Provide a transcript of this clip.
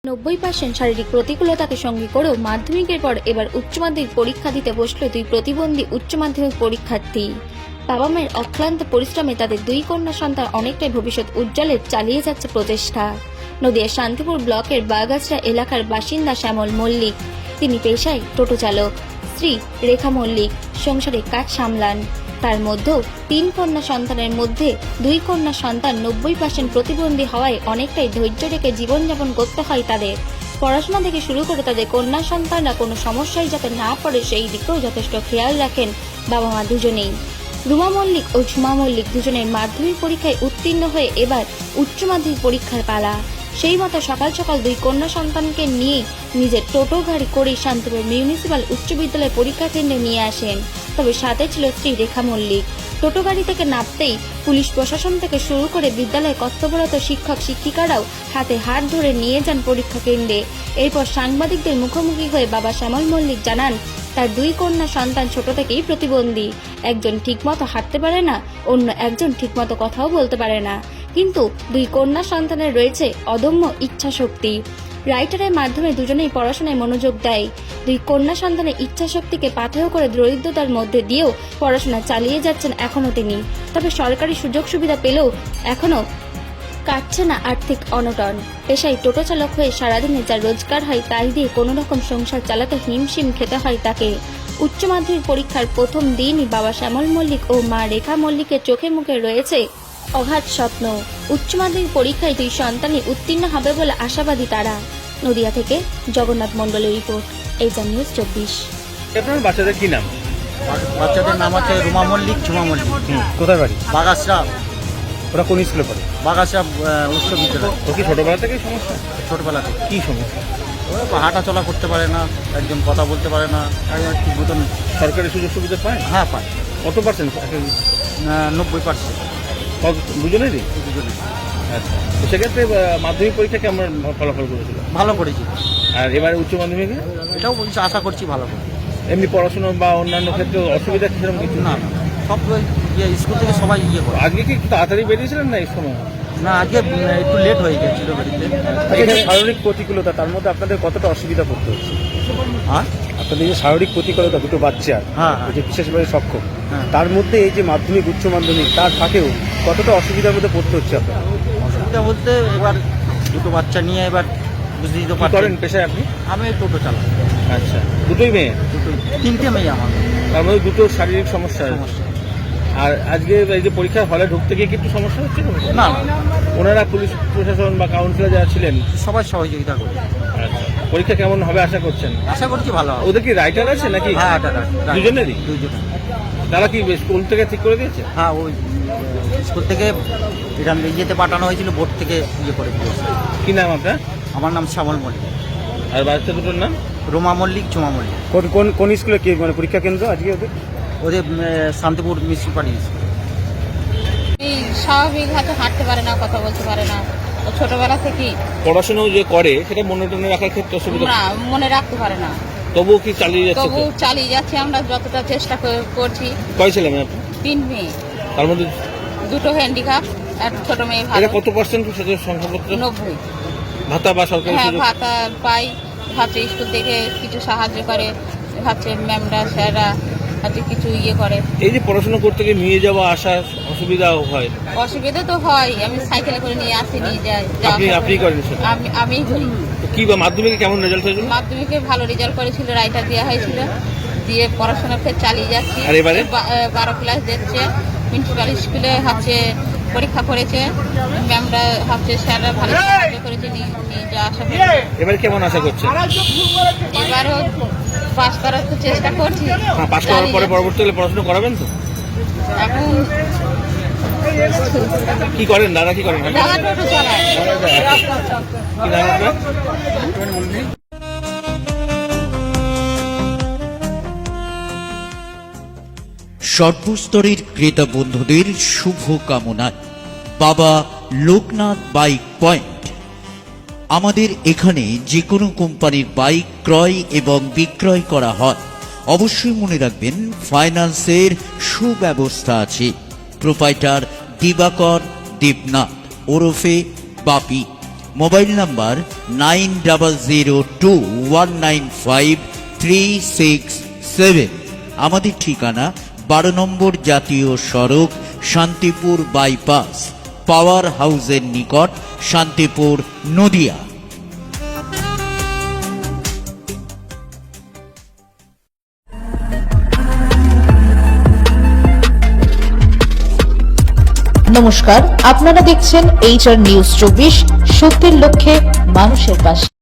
90% শারীরিক প্রতিকূলতাকে সঙ্গী করেও মাধ্যমিকের পর এবার উচ্চ মাধ্যমিক পরীক্ষা দিতে বসল দুই প্রতিবন্ধী উচ্চ মাধ্যমিক পরীক্ষার্থী। বাবা মায়ের অক্লান্ত পরিশ্রমে তাদের দুই কন্যা সন্তান অনেকটাই ভবিষ্যৎ উজ্জ্বলে চালিয়ে যাচ্ছে প্রচেষ্টা। নদিয়ার শান্তিপুর ব্লকের বাগাছড়া এলাকার বাসিন্দা শ্যামল মল্লিক, তিনি পেশায় টোটো চালক। স্ত্রী রেখা মল্লিক সংসারে কাজ সামলান। তার মধ্যেও তিন কন্যা সন্তানের মধ্যে দুই কন্যা সন্তান 90% প্রতিবন্ধী হওয়ায় অনেকটাই ধৈর্য রেখে জীবনযাপন করতে হয় তাদের। পড়াশোনা থেকে শুরু করে তাদের কন্যা সন্তানরা কোনো সমস্যায় যাতে না পড়ে সেই দিকেও যথেষ্ট খেয়াল রাখেন বাবা মা দুজনেই। রুমা মল্লিক ও ঝুমা মল্লিক দুজনের মাধ্যমিক পরীক্ষায় উত্তীর্ণ হয়ে এবার উচ্চ মাধ্যমিক পরীক্ষার পালা। সেই মতো সকাল সকাল দুই কন্যা সন্তানকে নিয়ে নিজের টোটো গাড়ি করে শান্তিপুর মিউনিসিপাল উচ্চ বিদ্যালয় পরীক্ষা কেন্দ্রে নিয়ে আসেন। তবে সাথে ছিল স্ত্রী রেখা মল্লিক। টোটো গাড়ি থেকে নামতেই পুলিশ প্রশাসন থেকে শুরু করে বিদ্যালয়ে কর্তব্যরত শিক্ষক শিক্ষিকারাও হাতে হাত ধরে নিয়ে যান পরীক্ষা কেন্দ্রে। এরপর সাংবাদিকদের মুখোমুখি হয়ে বাবা শ্যামল মল্লিক জানান, তার দুই কন্যা সন্তান ছোট থেকেই প্রতিবন্ধী। একজন ঠিকমতো হাঁটতে পারে না, অন্য একজন ঠিকমতো কথাও বলতে পারে না। কিন্তু দুই কন্যা সন্তানের রয়েছে অদম্য ইচ্ছা শক্তি। রাইটারের মাধ্যমে দুজনেই পড়াশোনায় মনোযোগ দেয়। দুই কন্যা সন্তানের ইচ্ছা শক্তিকে পাথেয় করে দরিদ্রতার মধ্যে দিয়েও পড়াশোনা চালিয়ে যাচ্ছেন এখনো তিনি। তবে সরকারি সুযোগ সুবিধা পেলেও এখনো কাটছে না আর্থিক অনটন। পেশায় টোটো চালক হয়ে সারাদিনে যা রোজগার হয় তাই দিয়ে কোনো রকম সংসার চালাতে হিমশিম খেতে হয় তাকে। উচ্চ মাধ্যমিক পরীক্ষার প্রথম দিনই বাবা শ্যামল মল্লিক ও মা রেখা মল্লিকের চোখে মুখে রয়েছে অগাধ স্বপ্ন। উচ্চ মাধ্যমিক পরীক্ষায় দুই সন্তানই উত্তীর্ণ হবে বলে আশাবাদী তারা। নদিয়া থেকে জগন্নাথ মণ্ডলের রিপোর্ট, এইচএম নিউজ 24। আপনার বাচ্চাদের কি নাম? বাচ্চাদের নাম আছে রুমা মল্লিক, ঝুমা মল্লিক। কোথায় বাড়ি? বাগাছড়া। ওরা কোন স্কুলে পড়ে? বাগাছড়া উচ্চ বিদ্যালয়। ও কি ছোটবেলা থেকেই সমস্যা? ছোটবেলা থেকে কি সমস্যা? ওরা হাঁটা চলা করতে পারে না, একজন কথা বলতে পারে না, ঠিক মতন। সরকারি সুযোগ সুবিধা পায়? হ্যাঁ পায়। কত পার্সেন্ট? 90%। দুজনেরই? দুজনে। আচ্ছা, তো সেক্ষেত্রে মাধ্যমিক পরীক্ষা কেমন ফলাফল করেছিল? ভালো করেছি। আর এবারে উচ্চ মাধ্যমিকে? এটাও বলছি, আশা করছি ভালো করে। এমনি পড়াশোনা বা অন্যান্য ক্ষেত্রে অসুবিধা সেরকম কিছু না না, সব স্কুল থেকে সবাই করে। আজকে কি একটু তাড়াতাড়ি বেরিয়েছিলেন না এই সময়? না, আজকে একটু লেট হয়ে গেছিল বাড়িতে। এখানে শারীরিক প্রতিকূলতা, তার মধ্যে আপনাদের কতটা অসুবিধা পড়তে হচ্ছে? হ্যাঁ, আপনাদের যে শারীরিক প্রতিকূলতা, দুটো বাচ্চা হ্যাঁ, যে বিশেষভাবে সক্ষম, হ্যাঁ। তার মধ্যে এই যে মাধ্যমিক উচ্চ মাধ্যমিক তার ফাঁকেও কতটা অসুবিধার মধ্যে পড়তে হচ্ছে আপনার? অসুবিধা বলতে এবার দুটো বাচ্চা নিয়ে এবার বুঝতেই তো করেন পেশায় আপনি? আমি টোটো চালাই। আচ্ছা, দুটোই মেয়ে? দুটোই, তিনটে মেয়ে আমার। তার মধ্যে দুটো শারীরিক সমস্যা। আর আজকে এই যে পরীক্ষার হলে ঢুকতে গিয়ে কি একটু সমস্যা হচ্ছিল? না, ওনারা পুলিশ প্রশাসন বা কাউন্সিলর যারা ছিলেন সবাই সহযোগিতা করে। আচ্ছা, পরীক্ষা কেমন হবে আশা করছেন? আশা করছি ভালো হবে। ওদের কি রাইটার আছে নাকি? হ্যাঁ, দুজনেরই? দুজনে। তারা কি স্কুল থেকে ঠিক করে দিয়েছে? হ্যাঁ, ওই স্কুল থেকে এখান ইয়েতে পাঠানো হয়েছিল, বোর্ড থেকে ইয়ে করে দিয়েছে। কি নাম আপনার? আমার নাম শ্যামল মল্লিক। আর বাচ্চা দুটোর নাম? রোমা মল্লিক, ঝুমা মল্লিক। কোন কোন স্কুলে কি মানে পরীক্ষা কেন্দ্র আজকে ওদের? ওদের শান্তিপুর মিউনিসিপালিটি। এই স্বাভাবিক হাতে হাঁটতে পারে না, কথা বলতে পারে না। ও ছোটবেলা থেকেই পড়াশোনাও যে করে সেটা মনে টনে রাখার ক্ষেত্রে অসুবিধা? না, মনে রাখতে পারে না। তবুও কি চালিয়ে যাচ্ছে? তবু চালিয়ে যাচ্ছে, আমরা যতটা চেষ্টা করছি। কয় ছেলে মেয়ে আপনার? 3 মেয়ে, তার মধ্যে দুটো হ্যান্ডিক্যাপ আর ছোট মেয়ে এটা ভালো। কত পার্সেন্ট সংখ্যাপত্র? 90। ভাতা বা সরকারি হ্যাঁ, সুযোগ? ভাতা পাই। ভাবছে স্কুল থেকে কিছু সাহায্য করে, ভাবছে ম্যামরা স্যাররা হাতে কিছু ইয়ে করে। এই যে পড়াশোনা করতে গিয়ে নিয়ে যাওয়া আসার অসুবিধাও হয়? অসুবিধা তো হয়, আমি সাইকেলে করে নিয়ে আসি, নিয়ে যাই। আপনি করেন সেটা? আমি করি। তো কি বা মাধ্যমিকে কেমন রেজাল্ট হয়েছিল? মাধ্যমিকে ভালো রেজাল্ট করেছিল, রাইটার দেওয়া হয়েছিল, দিয়ে পড়াশোনা ফের চালিয়ে যাচ্ছি। আর এবারে 12 ক্লাস দিচ্ছে। মিউনিসিপ্যাল স্কুলে হচ্ছে পরীক্ষা করেছে, ম্যামরা হচ্ছে স্যাররা ভালো সাহায্য করেছে, নিয়ে যাওয়া আসা করেছে। এবারে কেমন আশা করছেন? এবারও পাস করার তো চেষ্টা করছি। হ্যাঁ, পাস করার পরে পরবর্তীকালে পড়াশোনা করাবেন তো? এখন কি করেন দাদা, কি করেন? দাদা টোটো চালায়। কি নাম আপনার? সর্বস্তরের ক্রেতা বন্ধুদের শুভ কামনায় বাবা লোকনাথ বাইক পয়েন্ট। আমাদের এখানে যে কোনো কোম্পানির বাইক ক্রয় এবং বিক্রয় করা হয়। অবশ্যই মনে রাখবেন, ফাইন্যান্সের সুব্যবস্থা আছে। প্রোপাইটার দিবাকর দেবনাথ ওরফে বাপি। Mobile number 9002195367। আমাদের ঠিকানা 12 নম্বর জাতীয় সড়ক, শান্তিপুর বাইপাস, পাওয়ার হাউসের নিকট, শান্তিপুর, নদিয়া। নমস্কার, আপনারা দেখছেন HR নিউজ 24, সত্যের লক্ষ্যে মানুষের পাশে।